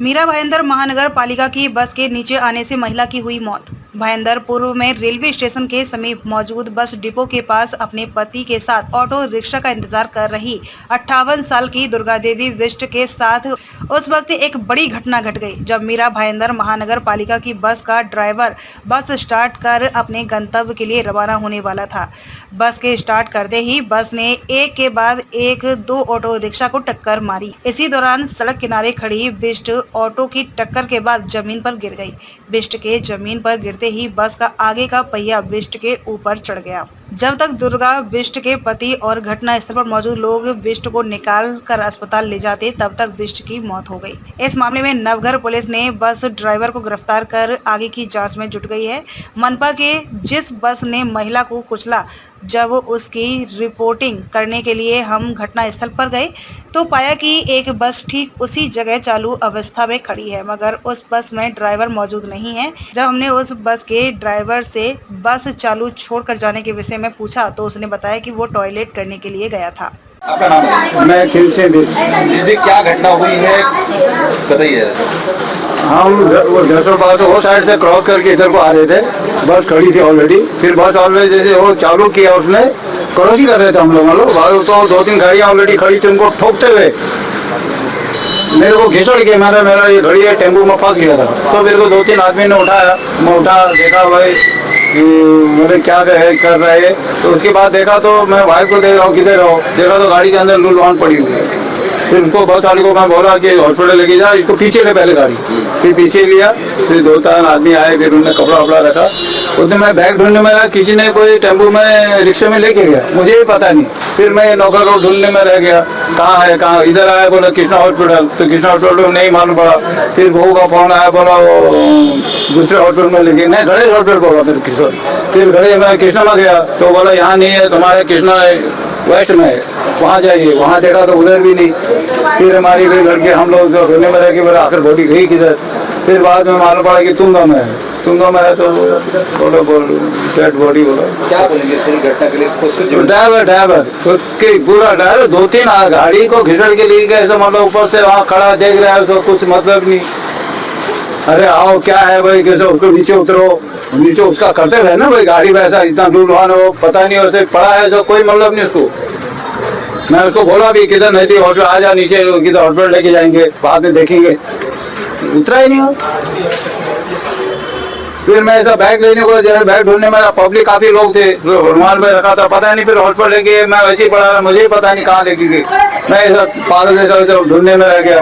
मीरा भाईंदर महानगर पालिका की बस के नीचे आने से महिला की हुई मौत। भाईंदर पूर्व में रेलवे स्टेशन के समीप मौजूद बस डिपो के पास अपने पति के साथ ऑटो रिक्शा का इंतजार कर रही 58 साल की दुर्गा देवी बिष्ट के साथ उस वक्त एक बड़ी घटना घट गई, जब मीरा भाईंदर महानगर पालिका की बस का ड्राइवर बस स्टार्ट कर अपने गंतव्य के लिए रवाना होने वाला था। बस के स्टार्ट करते ही बस ने एक के बाद एक दो ऑटो रिक्शा को टक्कर मारी। इसी दौरान सड़क किनारे खड़ी बिष्ट ऑटो की टक्कर के बाद जमीन पर गिर गई। बिष्ट के जमीन पर गिरते ही बस का आगे का पहिया बिष्ट के ऊपर चढ़ गया। जब तक दुर्गा बिष्ट के पति और घटना स्थल पर मौजूद लोग बिष्ट को निकाल कर अस्पताल ले जाते, तब तक बिष्ट की मौत हो गई। इस मामले में नवघर पुलिस ने बस ड्राइवर को गिरफ्तार कर आगे की जांच में जुट गई है। मनपा के जिस बस ने महिला को कुचला, जब उसकी रिपोर्टिंग करने के लिए हम घटना स्थल पर गए तो पाया कि एक बस ठीक उसी जगह चालू अवस्था में खड़ी है, मगर उस बस में ड्राइवर मौजूद नहीं है। जब हमने उस बस के ड्राइवर से बस चालू छोड़कर जाने के विषय में पूछा तो उसने बताया कि वो टॉयलेट करने के लिए गया था। आपका नाम? मैं खिल से भी। जी, क्या घटना हुई है बताइए। हम वो जसोपाल से वो साइड से क्रॉस करके इधर को आ रहे थे, बस खड़ी थी ऑलरेडी। फिर बस ऑलरेडी जैसे वो चालू किया उसने, क्रॉस ही कर रहे थे हम लोग तो 2-3 गाड़ियाँ ऑलरेडी खड़ी थी, उनको ठोकते हुए मेरे को घिसड़ के मेरा ये घड़ी है टेम्पो में फंस गया था। तो मेरे को 2-3 आदमी ने उठाया, मैं उठा देखा भाई मेरे क्या कर रहे हैं। तो उसके बाद देखा तो मैं भाई को देख रहा हूँ किधर रहो, देखा तो गाड़ी के अंदर लूलवान पड़ी हुई है। फिर उनको बस वाले को मैं बोला कि हॉस्पिटल लेके जा, इसको पीछे ले पहले गाड़ी। फिर पीछे लिया, फिर 2-3 आदमी आए, फिर उन्होंने कपड़ा वपड़ा रखा। उस दिन मैं बैग ढूंढने में रहा, किसी ने कोई टेम्पो में रिक्शे में लेके गया, मुझे भी पता नहीं। फिर मैं नौकर को ढूंढने में रह गया, कहाँ है कहाँ। इधर आया बोला कृष्णा हॉस्पिटल, तो कृष्णा हॉस्पिटल में नहीं मालूम पड़ा। फिर बहू का फोन आया, बोला वो दूसरे हॉस्पिटल में लेके, नहीं गणेश हॉस्पिटल बोला मेरे किशोर। फिर गणेश में कृष्णा में गया तो बोला यहाँ नहीं है, तुम्हारे कृष्णा वेस्ट में है, वहाँ जाइए। वहाँ देखा तो उधर भी नहीं। फिर हमारी कोई लड़के हम लोग ढूंढने में रह के बोला आखिर बॉडी गई किधर। फिर बाद में मालूम पड़ा कि तुंगा में है, तुंगा में है। तो बोलो डेड बॉडी बोला। क्या बोलेंगे इस पूरी घटना के लिए? ड्राइवर पूरा ड्राइवर 2-3 गाड़ी को घिसड़ के लिए गए, मतलब ऊपर से वहाँ खड़ा देख रहा है, उसको कुछ मतलब नहीं। अरे आओ क्या है भाई, कैसे उसको नीचे उतरो, नीचे उसका करते रहे ना भाई। गाड़ी वैसा इतना दूर हो, पता नहीं वैसे पड़ा है जो कोई मतलब नहीं उसको। मैं उसको बोला भी किधर नहीं थी हॉस्पिटल, आ जा नीचे, किधर हॉस्पिटल लेके जाएंगे, बाद में देखेंगे। उतरा ही नहीं हो। फिर मैं ऐसा बैग लेने को जैसे बैग ढूंढने में पब्लिक काफी लोग थे, रुमाल में रखा था, पता नहीं। फिर हॉस्पिटल लेके मैं वैसे ही पड़ा, मुझे ही पता नहीं कहाँ लेके गई। मैं ऐसा पागल जैसा ढूंढने में रह गया।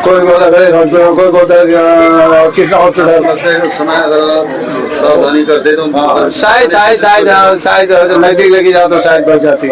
कोई बोलता गणेश हॉस्पिटल, कोई बोलता कृष्णा हॉस्पिटल। सावधानी करते तो शायद नजदीक लेके जाओ तो शायद बच जाती।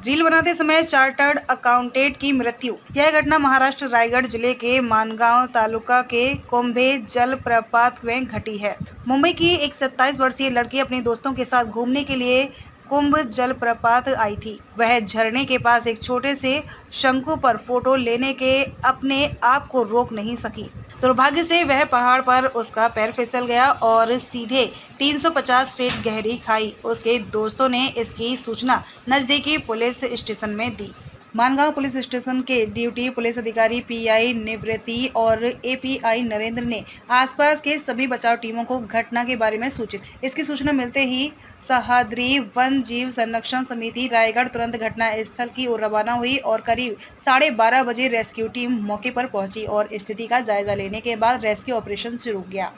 रील बनाते समय चार्टर्ड अकाउंटेंट की मृत्यु। यह घटना महाराष्ट्र रायगढ़ जिले के मानगांव तालुका के कोंभे जलप्रपात में घटी है। मुंबई की एक 27 वर्षीय लड़की अपने दोस्तों के साथ घूमने के लिए कुंभ जलप्रपात आई थी। वह झरने के पास एक छोटे से शंकु पर फोटो लेने के अपने आप को रोक नहीं सकी। दुर्भाग्य से वह पहाड़ पर उसका पैर फिसल गया और सीधे 350 फीट गहरी खाई। उसके दोस्तों ने इसकी सूचना नजदीकी पुलिस स्टेशन में दी। मानगांव पुलिस स्टेशन के ड्यूटी पुलिस अधिकारी पीआई निवृत्ति और एपीआई नरेंद्र ने आसपास के सभी बचाव टीमों को घटना के बारे में सूचित। इसकी सूचना मिलते ही सह्याद्री वन जीव संरक्षण समिति रायगढ़ तुरंत घटना स्थल की ओर रवाना हुई और करीब 12:30 बजे रेस्क्यू टीम मौके पर पहुंची और स्थिति का जायजा लेने के बाद रेस्क्यू ऑपरेशन शुरू किया।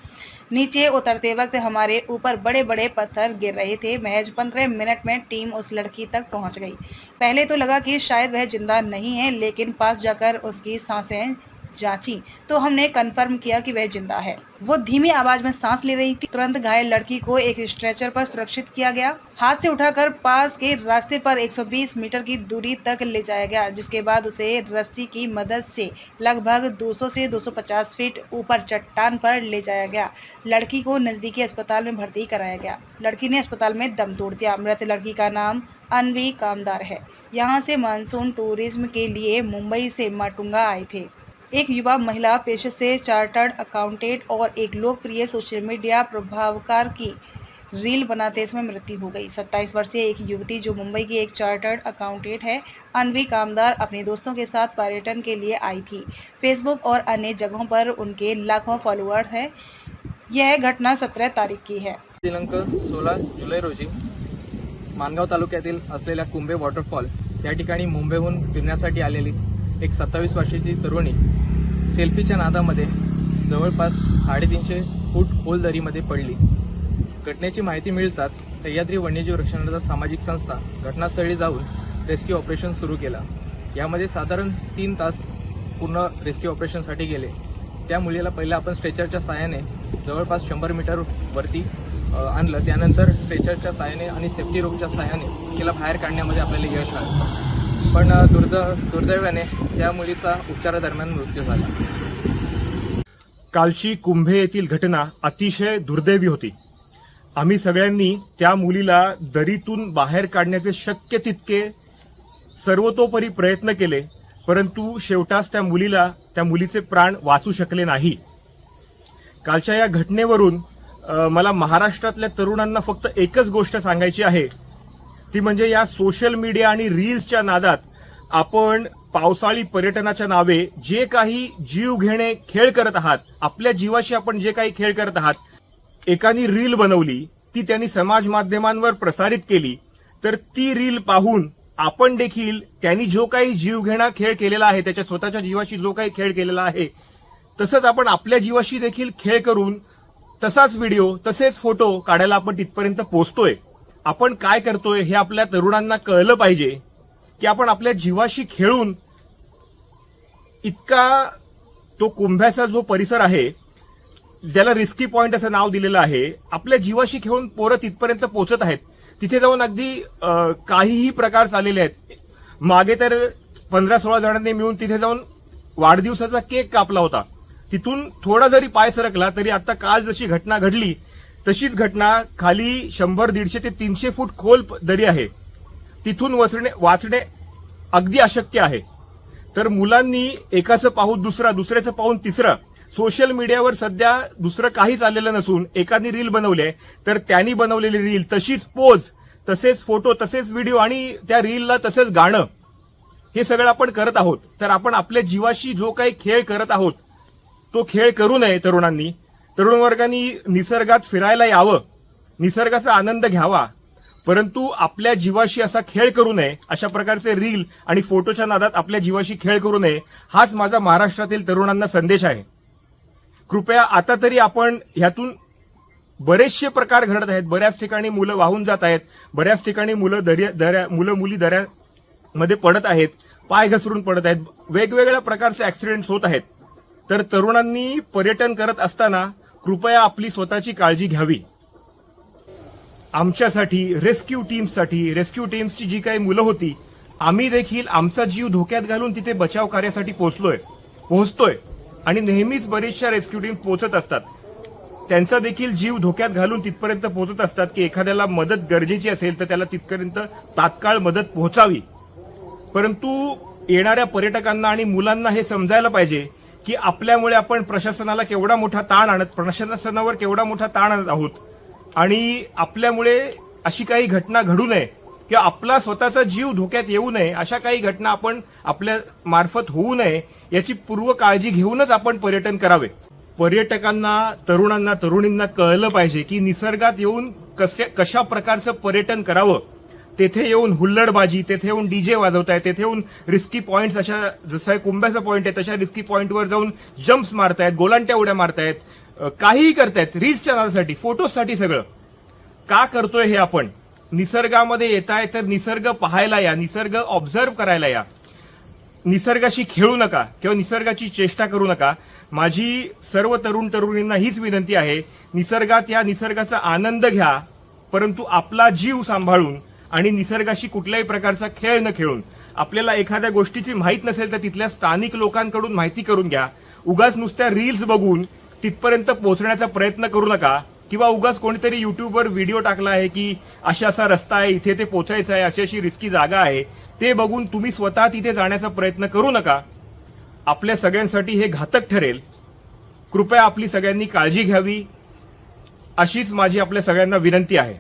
नीचे उतरते वक्त हमारे ऊपर बड़े बड़े पत्थर गिर रहे थे। महज 15 मिनट में टीम उस लड़की तक पहुंच गई। पहले तो लगा कि शायद वह जिंदा नहीं है, लेकिन पास जाकर उसकी सांसें जांची तो हमने कंफर्म किया कि वह जिंदा है। वो धीमी आवाज में सांस ले रही थी। तुरंत घायल लड़की को एक स्ट्रेचर पर सुरक्षित किया गया। हाथ से उठाकर पास के रास्ते पर 120 मीटर की दूरी तक ले जाया गया, जिसके बाद उसे रस्सी की मदद से लगभग 200 से 250 फीट ऊपर चट्टान पर ले जाया गया। लड़की को नजदीकी अस्पताल में भर्ती कराया गया। लड़की ने अस्पताल में दम तोड़ दिया। मृत लड़की का नाम अनवी कामदार है। यहाँ से मानसून टूरिज्म के लिए मुंबई से माटुंगा आए थे। एक युवा महिला पेशे से चार्टर्ड अकाउंटेंट और एक लोकप्रिय सोशल मीडिया प्रभावकार की रील बनाते समय मृत्यु हो गई। 27 वर्षीय एक युवती जो मुंबई की एक चार्टर्ड अकाउंटेंट है, अनवी कामदार, अपने दोस्तों के साथ पर्यटन के लिए आई थी। फेसबुक और अन्य जगहों पर उनके लाखों फॉलोअर्स हैं। यह घटना 17 तारीख की है। दिनांक 16 जुलै रोजी मानगाव तालुक्यातील असलेल्या कुंभे वॉटरफॉल या ठिकाणी मुंबईहून फिरण्यासाठी आलेली एक 27 वर्षाची तरुणी सेल्फीच्या नादामध्ये जवळपास 350 फूट खोल दरीमध्ये पडली। घटनेची माहिती मिळताच सह्याद्री वन्यजीव रक्षणाचा सामाजिक संस्था घटनास्थळी जाऊन रेस्क्यू ऑपरेशन सुरू केला। यामध्ये साधारण 3 तास पूर्ण रेस्क्यू ऑपरेशनसाठी गेले। त्या मुलीला पहिला आपण स्ट्रेचरच्या सहाय्याने जवळपास 100 मीटर वरती आणलं। त्यानंतर स्ट्रेचरच्या सहाय्याने आणि सेफ्टी रोपच्या सहाय्याने तिला बाहेर काढण्यामध्ये आपल्याला यश आलं, पण दुर्दैवाने त्या मुलीचा उपचारादरम्यान मृत्यू झाला। कालची कुंभे येथील घटना अतिशय दुर्दैवी होती। आम्ही सगळ्यांनी त्या मुलीला दरीतून बाहेर काढण्याचे शक्य तितके सर्वतोपरी प्रयत्न केले, परंतु शेवटास त्या मुलीचे प्राण वाचू शकले नाही। कालच्या या घटनेवरून मला महाराष्ट्रातल्या तरुणांना फक्त एकच गोष्ट सांगायची आहे, ती म्हणजे या सोशल मीडिया आणि रील्सच्या नादात आपण पावसाळी पर्यटनाच्या नावे जे काही जीव घेणे खेळ करत आहात, आपल्या जीवाशी आपण जे काही खेळ करत आहात, एकाने रील बनवली, ती त्यांनी समाज माध्यमांवर प्रसारित केली, तर ती रील पाहून आपण देखील त्यांनी जो काही जीवघेणा खेळ केलेला आहे, त्याच्या स्वतःच्या जीवाशी जो काही खेळ केलेला आहे, तसंच आपण आपल्या जीवाशी देखील खेळ करून तसाच व्हिडिओ, तसेच फोटो काढायला आपण तिथपर्यंत पोहोचतोय। आपण काय करतोय हे आपल्या तरुणांना कळलं पाहिजे की आपण आपल्या जीवाशी खेळून इतका तो कुंभ्याचा जो परिसर आहे, ज्याला रिस्की पॉइंट असं नाव दिलेलं आहे, आपल्या जीवाशी खेळून पोरं तिथपर्यंत पोहोचत आहेत। तिथे जाऊन अगदी काहीही प्रकार चाललेले आहेत। मागे तर 15-16 जणांनी मिळून तिथे जाऊन वाढदिवसाचा केक कापला होता। तिथून थोडा जरी पाय सरकला तरी आता काल जशी घटना घडली तशीच घटना खाली 100-150 ते 300 फूट खोल दरी आहे, तिथून वाचणे अगदी अशक्य आहे। तर मुलांनी एकाचं पाहून दुसऱ्याचं पाहून तिसरं, सोशल मीडियावर सध्या दुसरं काही चाललेलं नसून एकाने रील बनवले तर त्यांनी बनवलेली रील तशीच पोज, तसेच फोटो, तसेच व्हिडिओ आणि त्या रीलला तसेच गाणं, हे सगळं आपण करत आहोत। तर आपण आपल्या जीवाशी जो काही खेळ करत आहोत तो खेळ करू नये। तरुण वर्गांनी निसर्गात फिरायला यावं, निसर्गाचा आनंद घ्यावा, परंतु आपल्या जीवाशी असा खेळ करू नये। अशा प्रकारचे रील आणि फोटोच्या नादात आपल्या जीवाशी खेळ करू नये, हाच माझा महाराष्ट्रातील तरुणांना संदेश आहे। कृपया आता तरी आपण ह्यातून बरेचसे प्रकार घडत आहेत, बऱ्याच ठिकाणी मुलं वाहून जात आहेत, बऱ्याच ठिकाणी मुलं मुली दऱ्यामध्ये पडत आहेत, पाय घसरून पडत आहेत, वेगवेगळ्या प्रकारचे ऍक्सिडेंट्स होत आहेत। तर तरुणांनी पर्यटन करत असताना कृपया आपली स्वतःची काळजी घ्यावी। आमच्यासाठी रेस्क्यू टीम्सची जी काही मुलं होती, आम्ही देखील आमचा जीव धोक्यात घालून तिथे बचाव कार्यासाठी पोहोचतोय आणि नेहमीच बरेचशा रेस्क्यू टीम पोहोचत असतात। त्यांचा देखील जीव धोक्यात घालून तिथपर्यंत पोहोचत असतात की एखाद्याला मदत गरजेची असेल तर त्याला तिथपर्यंत तात्काळ मदत पोहोचावी। परंतु येणाऱ्या पर्यटकांना आणि मुलांना हे समजायला पाहिजे की आपल्यामुळे आपण प्रशासनावर केवढा मोठा ताण आणत आहोत आणि आपल्यामुळे अशी काही घटना घडू नये किंवा आपला स्वतःचा जीव धोक्यात येऊ नये, अशा काही घटना आपण आपल्या मार्फत होऊ नये याची पूर्व काळजी घेऊनच आपण पर्यटन करावे। पर्यटकांना, तरुणांना, तरुणींना कळलं पाहिजे की निसर्गात येऊन कशा प्रकारचं पर्यटन करावं। तेथे येऊन हुल्लडबाजी, तेथे येऊन डीजे वाजवतायत, तेथे येऊन रिस्की पॉइंट्स, अशा जसं कुंभ्याचा पॉइंट आहे तशा रिस्की पॉइंटवर जाऊन जम्प्स मारतायत, गोलांट्या उड्या मारतायत, काहीही करतायत रील्सच्या नादासाठी, फोटोसाठी। सगळं का करतोय हे आपण? निसर्गामध्ये येताय तर निसर्ग पाहायला या, निसर्ग ऑब्झर्व्ह करायला या, निसर्गाशी खेळू नका किंवा निसर्गाची चेष्टा करू नका। माझी सर्व तरुणींना हीच विनंती आहे, निसर्गाचा आनंद घ्या, परंतु आपला जीव सांभाळून आणि निसर्गाशी कुठल्याही प्रकारचा खेळ न खेळून। आपल्याला एखाद्या गोष्टीची माहित नसेल तर तिथल्या स्थानिक लोकांकडून माहिती करून घ्या। उगाच नुसत्या रील्स बघून तिथपर्यंत पोहोचण्याचा प्रयत्न करू नका, किंवा उगाच कोणीतरी युट्यूबवर व्हिडिओ टाकला आहे की असा रस्ता आहे, इथे ते पोहोचायचं आहे, अशी रिस्की जागा आहे, ते बघून तुम्ही स्वतः तिथे जाण्याचा प्रयत्न करू नका। आपल्या सगळ्यांसाठी हे घातक ठरेल। कृपया आपली सगळ्यांनी काळजी घ्यावी अशीच माझी आपल्या सगळ्यांना विनंती आहे.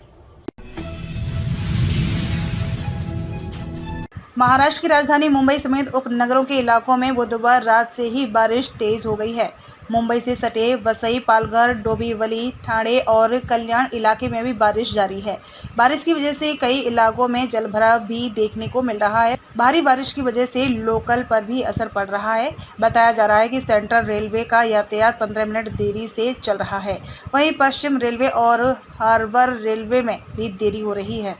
महाराष्ट्र की राजधानी मुंबई समेत उपनगरों के इलाकों में बुधवार रात से ही बारिश तेज हो गई है। मुंबई से सटे वसई, पालघर, डोंबिवली, ठाणे और कल्याण इलाके में भी बारिश जारी है। बारिश की वजह से कई इलाकों में जलभराव भी देखने को मिल रहा है। भारी बारिश की वजह से लोकल पर भी असर पड़ रहा है। बताया जा रहा है कि सेंट्रल रेलवे का यातायात 15 मिनट देरी से चल रहा है। वहीं पश्चिम रेलवे और हार्बर रेलवे में भी देरी हो रही है।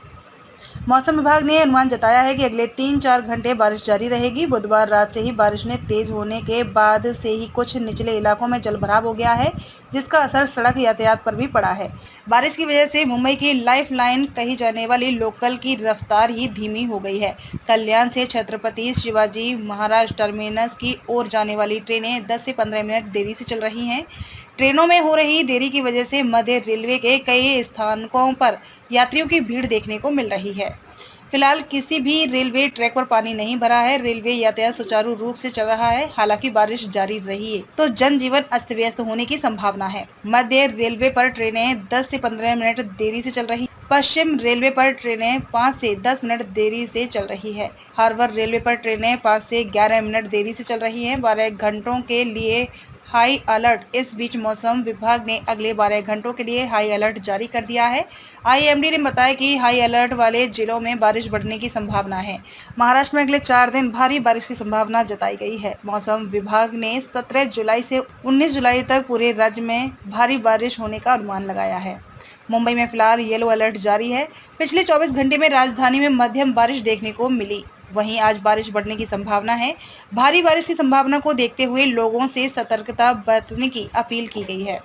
मौसम विभाग ने अनुमान जताया है कि अगले 3-4 घंटे बारिश जारी रहेगी। बुधवार रात से ही बारिश ने तेज होने के बाद से ही कुछ निचले इलाकों में जलभराव हो गया है, जिसका असर सड़क यातायात पर भी पड़ा है। बारिश की वजह से मुंबई की लाइफ लाइन कही जाने वाली लोकल की रफ्तार ही धीमी हो गई है। कल्याण से छत्रपति शिवाजी महाराज टर्मिनस की ओर जाने वाली ट्रेनें 10 से 15 मिनट देरी से चल रही हैं। ट्रेनों में हो रही देरी की वजह से मध्य रेलवे के कई स्थानकों पर यात्रियों की भीड़ देखने को मिल रही है। फिलहाल किसी भी रेलवे ट्रैक पर पानी नहीं भरा है। रेलवे यातायात सुचारू रूप से चल रहा है। हालांकि बारिश जारी रही है तो जनजीवन अस्त व्यस्त होने की संभावना है। मध्य रेलवे पर ट्रेनें 10 से 15 मिनट देरी से चल रही। पश्चिम रेलवे पर ट्रेनें 5 से 10 मिनट देरी से चल रही है। हार्बर रेलवे पर ट्रेनें 5 से 11 मिनट देरी से चल रही हैं। 12 घंटों के लिए हाई अलर्ट। इस बीच मौसम विभाग ने अगले 12 घंटों के लिए हाई अलर्ट जारी कर दिया है। आईएमडी ने बताया कि हाई अलर्ट वाले जिलों में बारिश बढ़ने की संभावना है। महाराष्ट्र में अगले 4 दिन भारी बारिश की संभावना जताई गई है। मौसम विभाग ने 17 जुलाई से 19 जुलाई तक पूरे राज्य में भारी बारिश होने का अनुमान लगाया है। मुंबई में फिलहाल येलो अलर्ट जारी है। पिछले 24 घंटे में राजधानी में मध्यम बारिश देखने को मिली। वहीं आज बारिश बढ़ने की संभावना है। भारी बारिश की संभावना को देखते हुए लोगों से सतर्कता बरतने की अपील की गई है।